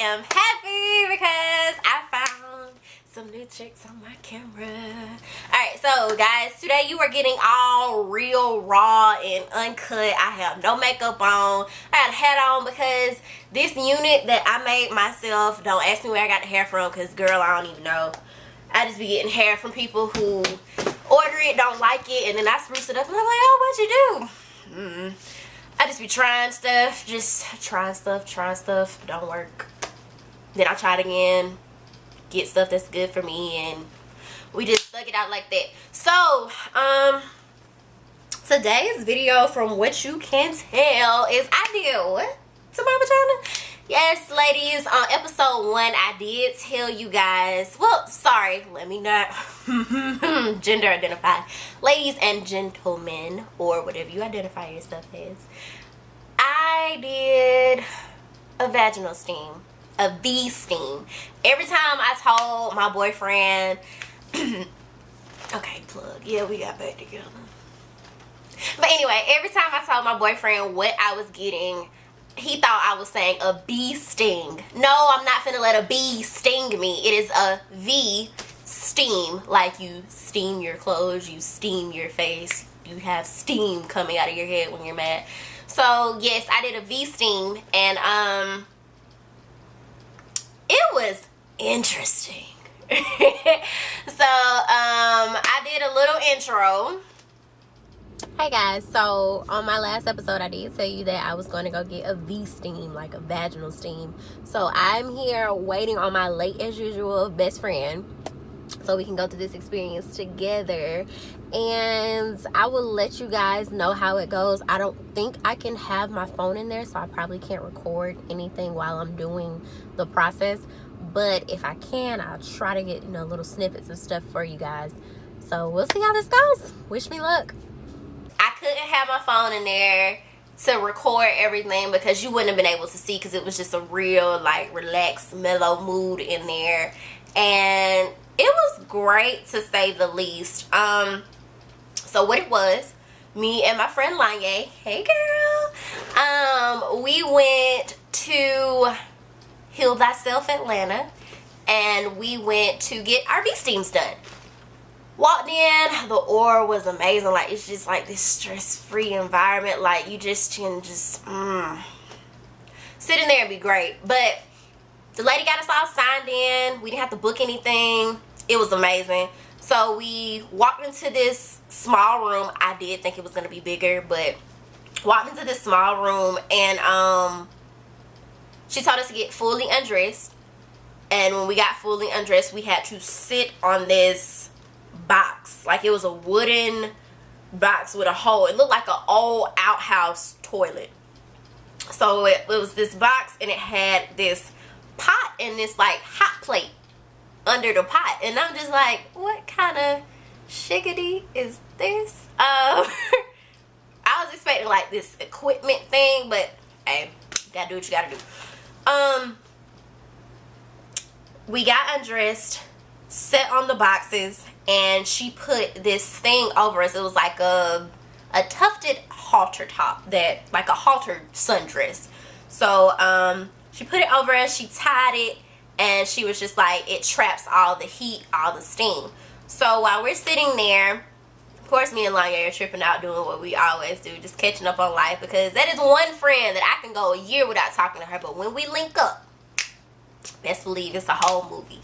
am happy because I found some new tricks on my camera. Alright, so guys, today you are getting all real, raw, and uncut. I have no makeup on. I got a hat on because this unit that I made myself, don't ask me where I got the hair from because, girl, I don't even know. I just be getting hair from people who order it, don't like it, and then I spruce it up and I'm like, oh, what'd you do? I just be trying stuff, trying stuff, don't work. Then I try it again, get stuff that's good for me, and we just thug it out like that. So, today's video, from what you can tell, is I did what to my vagina? Yes, ladies, on episode 1, I did tell you guys, well, sorry, let me not gender identify. Ladies and gentlemen, or whatever you identify yourself as, I did a vaginal steam, a V-steam. Every time I told my boyfriend, okay, plug, yeah, we got back together. But anyway, every time I told my boyfriend what I was getting, he thought I was saying a bee sting. No, I'm not finna let a bee sting me. It is a V steam. Like you steam your clothes, you steam your face, you have steam coming out of your head when you're mad. So yes, I did a V steam, and it was interesting. So I did a little intro. Hey guys, so on my last episode I did tell you that I was going to go get a V-steam, like a vaginal steam. So I'm here waiting on my late as usual best friend so we can go through this experience together, and I will let you guys know how it goes. I don't think I can have my phone in there, so I probably can't record anything while I'm doing the process, but if I can, I'll try to get, you know, little snippets of stuff for you guys. So we'll see how this goes. Wish me luck. I couldn't have my phone in there to record everything because you wouldn't have been able to see, because it was just a real, like, relaxed, mellow mood in there, and it was great to say the least. So what it was, me and my friend Lanye, hey girl, we went to Heal Thyself Atlanta, and we went to get our V-steams done. Walked in, the aura was amazing. Like, it's just like this stress-free environment. Like, you just can just sit in there and be great. But the lady got us all signed in. We didn't have to book anything. It was amazing. So we walked into this small room. I did think it was going to be bigger, but walked into this small room, and she told us to get fully undressed. And when we got fully undressed, we had to sit on this box. Like, it was a wooden box with a hole. It looked like an old outhouse toilet. So it was this box, and it had this pot and this, like, hot plate under the pot. And I'm just like, what kind of shiggity is this? I was expecting, like, this equipment thing, but hey, you gotta do what you gotta do. We got undressed, sat on the boxes, and she put this thing over us. It was like a tufted halter top, that, like a halter sundress. So she put it over us, she tied it, and she was just like, it traps all the heat, all the steam. So while we're sitting there, of course me and Lanya are tripping out, doing what we always do, just catching up on life, because that is one friend that I can go a year without talking to her, but when we link up, best believe it's a whole movie.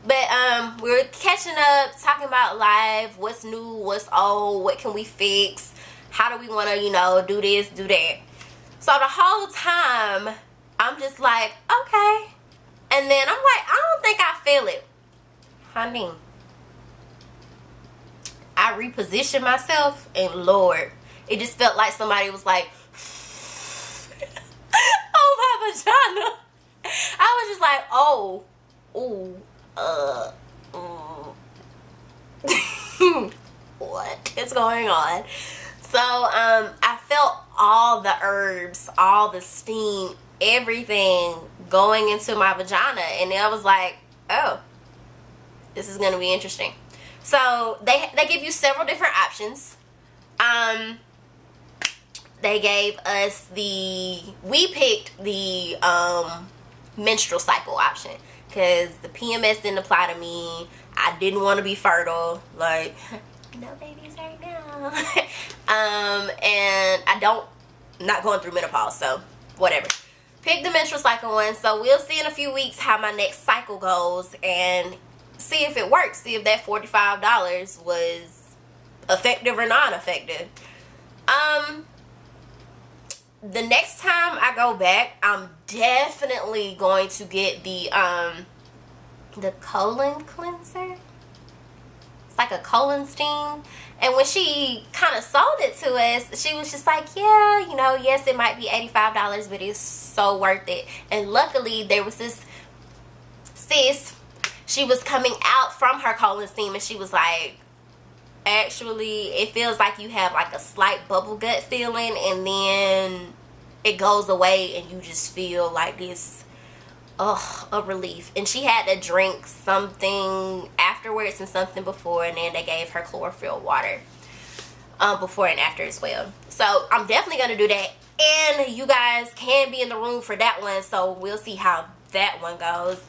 But we were catching up, talking about life, what's new, what's old, what can we fix, how do we want to, you know, do this, do that. So the whole time, I'm just like, okay. And then I'm like, I don't think I feel it. Honey, I repositioned myself, and Lord, it just felt like somebody was like, oh, my vagina. I was just like, oh, ooh. What is going on? So I felt all the herbs, all the steam, everything going into my vagina, and I was like, oh, this is gonna be interesting. So they give you several different options. They gave us we picked the menstrual cycle option, because the PMS didn't apply to me. I didn't want to be fertile, like no babies right now. And I'm not going through menopause, so whatever. Pick the menstrual cycle one. So we'll see in a few weeks how my next cycle goes and see if it works. See if that $45 was effective or non-effective. The next time I go back, I'm definitely going to get the colon cleanser. It's like a colon steam. And when she kind of sold it to us, she was just like, yeah, you know, yes, it might be $85, but it's so worth it. And luckily, there was this sis, she was coming out from her colon steam, and she was like, actually, it feels like you have like a slight bubble gut feeling, and then it goes away, and you just feel like this, a relief. And she had to drink something afterwards and something before, and then they gave her chlorophyll water before and after as well. So I'm definitely gonna do that, and you guys can be in the room for that one, so we'll see how that one goes.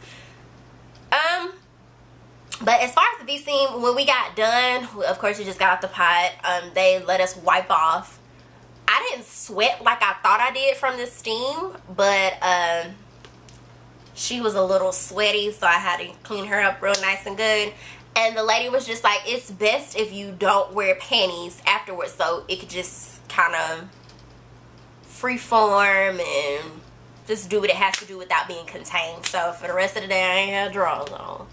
But as far as the V-steam, when we got done, of course we just got out the pot, they let us wipe off. I didn't sweat like I thought I did from the steam, but she was a little sweaty, so I had to clean her up real nice and good. And the lady was just like, it's best if you don't wear panties afterwards, so it could just kind of freeform and just do what it has to do without being contained. So for the rest of the day, I ain't had drawers on.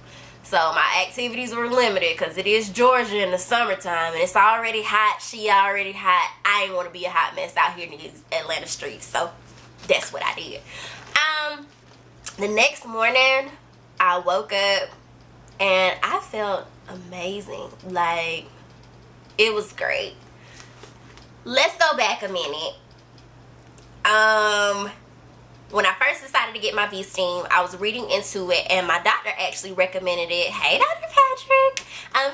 So my activities were limited because it is Georgia in the summertime, and it's already hot. She already hot. I ain't want to be a hot mess out here in these Atlanta streets, so that's what I did. The next morning, I woke up and I felt amazing. Like, it was great. Let's go back a minute. When I first decided to get my V-steam, I was reading into it, and my doctor actually recommended it. Hey, Dr. Patrick.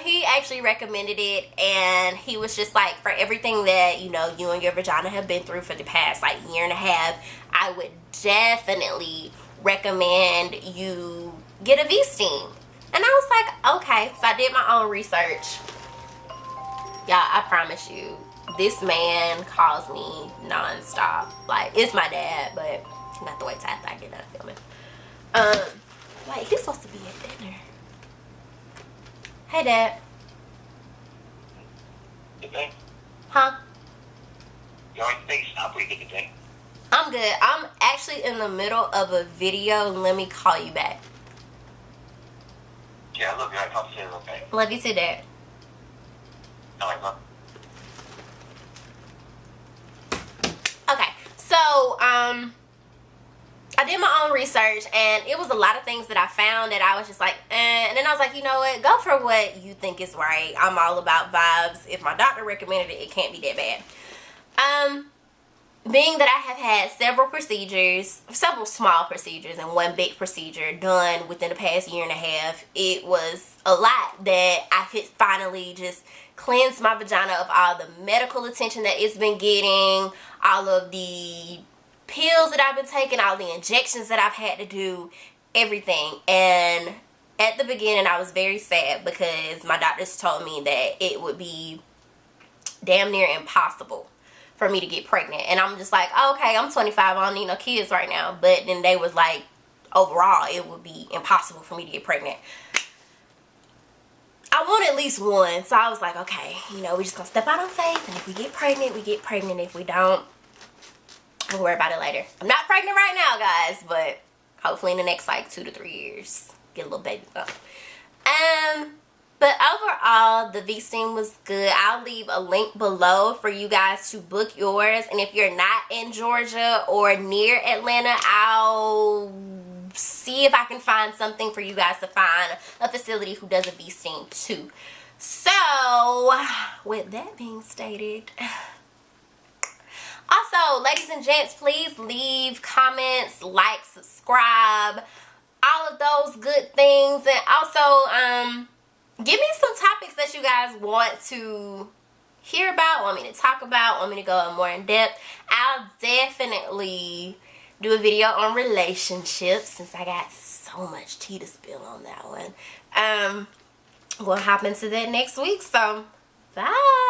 He actually recommended it, and he was just like, for everything that, you know, you and your vagina have been through for the past, like, year and a half, I would definitely recommend you get a V-steam. And I was like, okay. So I did my own research. Y'all, I promise you, this man calls me non-stop. Like, it's my dad, but not the way to after I get done filming. Like, he's supposed to be at dinner. Hey, Dad. Okay. Huh? You already think stop where you get the thing. I'm good. I'm actually in the middle of a video. Let me call you back. Yeah, I love you. I talk to you, okay? Love you too, Dad. Alright, love. Okay, so I did my own research, and it was a lot of things that I found that I was just like, and then I was like, you know what, go for what you think is right. I'm all about vibes. If my doctor recommended it, it can't be that bad. Being that I have had several small procedures and one big procedure done within the past year and a half, it was a lot that I could finally just cleanse my vagina of all the medical attention that it's been getting, all of the pills that I've been taking, all the injections that I've had to do, everything. And at the beginning, I was very sad because my doctors told me that it would be damn near impossible for me to get pregnant. And I'm just like, oh, okay, I'm 25, I don't need no kids right now. But then they was like, overall, it would be impossible for me to get pregnant. I want at least one. So I was like, okay, you know, we're just gonna step out on faith, and if we get pregnant, we get pregnant. If we don't, we'll worry about it later. I'm not pregnant right now, guys, but hopefully in the next like 2 to 3 years, get a little baby bump. But overall, the V-steam was good. I'll leave a link below for you guys to book yours. And if you're not in Georgia or near Atlanta, I'll see if I can find something for you guys to find a facility who does a V-steam too. So, with that being stated, also, ladies and gents, please leave comments, like, subscribe, all of those good things. And also, give me some topics that you guys want to hear about, want me to talk about, want me to go more in depth. I'll definitely do a video on relationships since I got so much tea to spill on that one. We'll hop into that next week. So, bye.